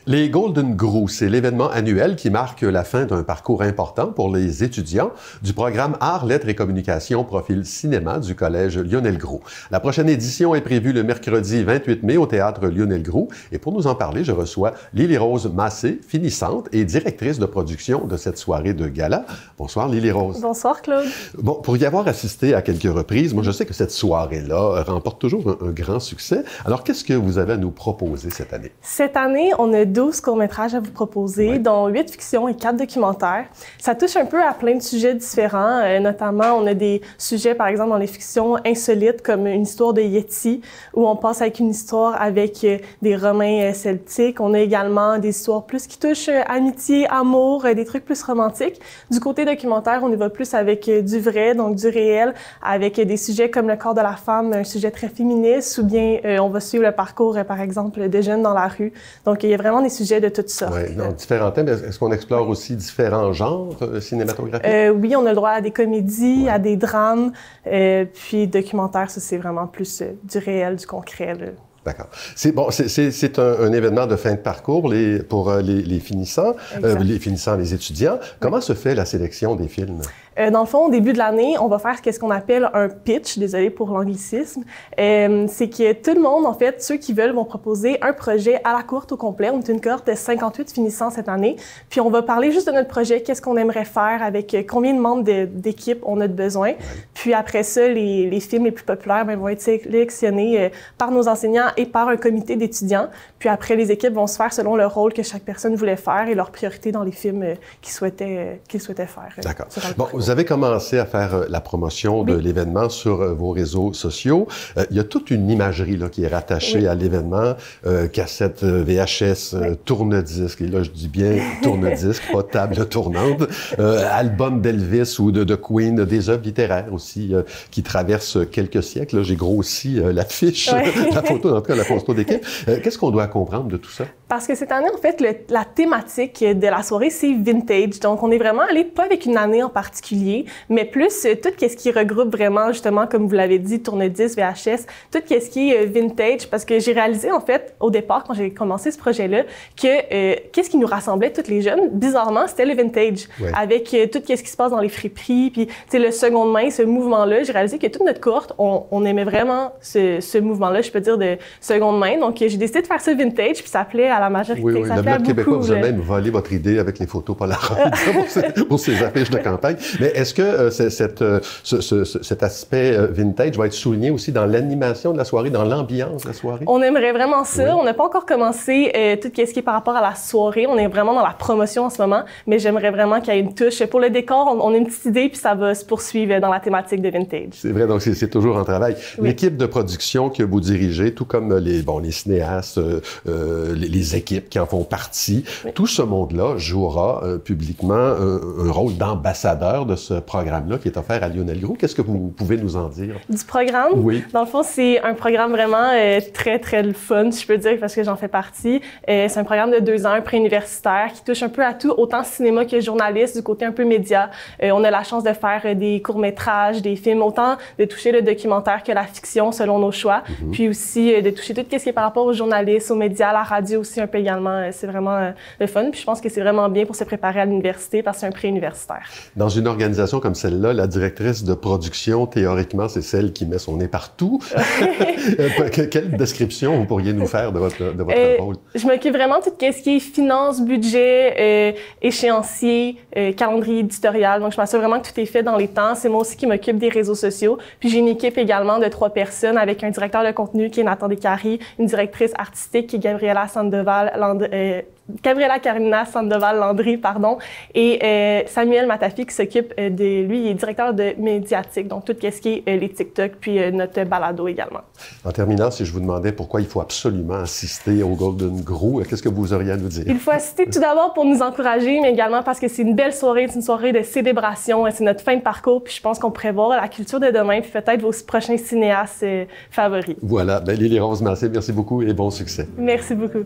Les Golden Grous, c'est l'événement annuel qui marque la fin d'un parcours important pour les étudiants du programme Arts, Lettres et Communication profil cinéma du Collège Lionel Groux. La prochaine édition est prévue le mercredi 28 mai au Théâtre Lionel Groux. Et pour nous en parler, je reçois Lily-Rose Massé, finissante et directrice de production de cette soirée de gala. Bonsoir Lily-Rose. Bonsoir Claude. Bon, pour y avoir assisté à quelques reprises, moi je sais que cette soirée-là remporte toujours un grand succès. Alors qu'est-ce que vous avez à nous proposer cette année? Cette année, on a 12 courts-métrages à vous proposer, dont 8 fictions et 4 documentaires. Ça touche un peu à plein de sujets différents. Notamment, on a des sujets, par exemple, dans les fictions insolites, comme une histoire de Yeti, où on passe avec une histoire avec des Romains celtiques. On a également des histoires plus qui touchent amitié, amour, des trucs plus romantiques. Du côté documentaire, on y va plus avec du vrai, donc du réel, avec des sujets comme le corps de la femme, un sujet très féministe, ou bien on va suivre le parcours, par exemple, de jeunes dans la rue. Donc, il y a vraiment des sujets de toutes sortes. Oui, donc différents thèmes. Est-ce qu'on explore aussi différents genres cinématographiques? Oui, on a le droit à des comédies, à des drames, puis documentaires, ça c'est vraiment plus du réel, du concret, là. D'accord. C'est un événement de fin de parcours pour les finissants, les étudiants. Comment se fait la sélection des films? Dans le fond, au début de l'année, on va faire ce qu'on appelle un pitch, désolé pour l'anglicisme. C'est que tout le monde, en fait, ceux qui veulent, vont proposer un projet à la cohorte au complet. On est une cohorte de 58 finissants cette année. Puis on va parler juste de notre projet, qu'est-ce qu'on aimerait faire, avec combien de membres d'équipe on a de besoin. Puis après ça, les films les plus populaires vont être sélectionnés par nos enseignants et par un comité d'étudiants. Puis après, les équipes vont se faire selon le rôle que chaque personne voulait faire et leur priorité dans les films qu'ils souhaitaient faire. D'accord. Bon, vous avez commencé à faire la promotion de l'événement sur vos réseaux sociaux. Il y a toute une imagerie là, qui est rattachée à l'événement. Cassette VHS, tourne-disque, et là je dis bien tourne-disque, pas table tournante. Album d'Elvis ou de Queen, des œuvres littéraires aussi qui traversent quelques siècles. Là, j'ai grossi l'affiche, la photo, en tout cas la photo d'équipe. Qu'est-ce qu'on doit comprendre de tout ça? Parce que cette année, en fait, la thématique de la soirée, c'est vintage. Donc, on est vraiment allé pas avec une année en particulier, mais plus tout ce qui regroupe vraiment, justement, comme vous l'avez dit, tourne-disque, VHS, tout ce qui est vintage. Parce que j'ai réalisé, en fait, au départ, quand j'ai commencé ce projet-là, que qu'est-ce qui nous rassemblait, toutes les jeunes, bizarrement, c'était le vintage. Ouais. Avec tout ce qui se passe dans les friperies, puis, tu sais, le seconde main, ce mouvement-là, j'ai réalisé que toute notre cohorte, on aimait vraiment ce mouvement-là, je peux dire, de seconde main. Donc, j'ai décidé de faire ça vintage, puis ça plaît à la majorité. Oui, le Bloc québécois vous a même volé votre idée avec les photos Polaroid pour ces affiches de campagne. Mais est-ce que cet aspect vintage va être souligné aussi dans l'animation de la soirée, dans l'ambiance de la soirée? On aimerait vraiment ça. Oui. On n'a pas encore commencé tout ce qui est par rapport à la soirée. On est vraiment dans la promotion en ce moment, mais j'aimerais vraiment qu'il y ait une touche. Pour le décor, on a une petite idée, puis ça va se poursuivre dans la thématique de vintage. C'est vrai, donc c'est toujours en travail. Oui. L'équipe de production que vous dirigez, tout comme les cinéastes, les équipes qui en font partie, tout ce monde-là jouera publiquement un rôle d'ambassadeur de ce programme-là qui est offert à Lionel Groux. Qu'est-ce que vous pouvez nous en dire? Du programme? Oui. Dans le fond, c'est un programme vraiment très, très fun, si je peux dire, parce que j'en fais partie. C'est un programme de 2 ans, un préuniversitaire, qui touche un peu à tout, autant cinéma que journaliste, du côté un peu média. On a la chance de faire des courts-métrages, des films, autant de toucher le documentaire que la fiction, selon nos choix, puis aussi de toucher tout ce qui est par rapport aux journalistes, aux médias, à la radio aussi un peu également. C'est vraiment le fun. Puis je pense que c'est vraiment bien pour se préparer à l'université parce que c'est un préuniversitaire. Dans une organisation comme celle-là, la directrice de production, théoriquement, c'est celle qui met son nez partout. Quelle description vous pourriez nous faire de votre rôle? Je m'occupe vraiment de tout ce qui est finances, budget, échéancier, calendrier éditorial. Donc, je m'assure vraiment que tout est fait dans les temps. C'est moi aussi qui m'occupe des réseaux sociaux. Puis, j'ai une équipe également de 3 personnes avec un directeur de contenu qui est Nathan Descaries, une directrice artistique qui est Gabriela Carolina Sandoval-Landry, et Samuel Matafi qui s'occupe lui, il est directeur de médiatique, donc tout ce qui est les TikTok, puis notre balado également. En terminant, si je vous demandais pourquoi il faut absolument assister au Golden Groux, qu'est-ce que vous auriez à nous dire? Il faut assister tout d'abord pour nous encourager, mais également parce que c'est une belle soirée, c'est une soirée de célébration, c'est notre fin de parcours, puis je pense qu'on pourrait voir la culture de demain, puis peut-être vos prochains cinéastes favoris. Voilà, Lily-Rose Massé, merci beaucoup et bon succès. Merci beaucoup.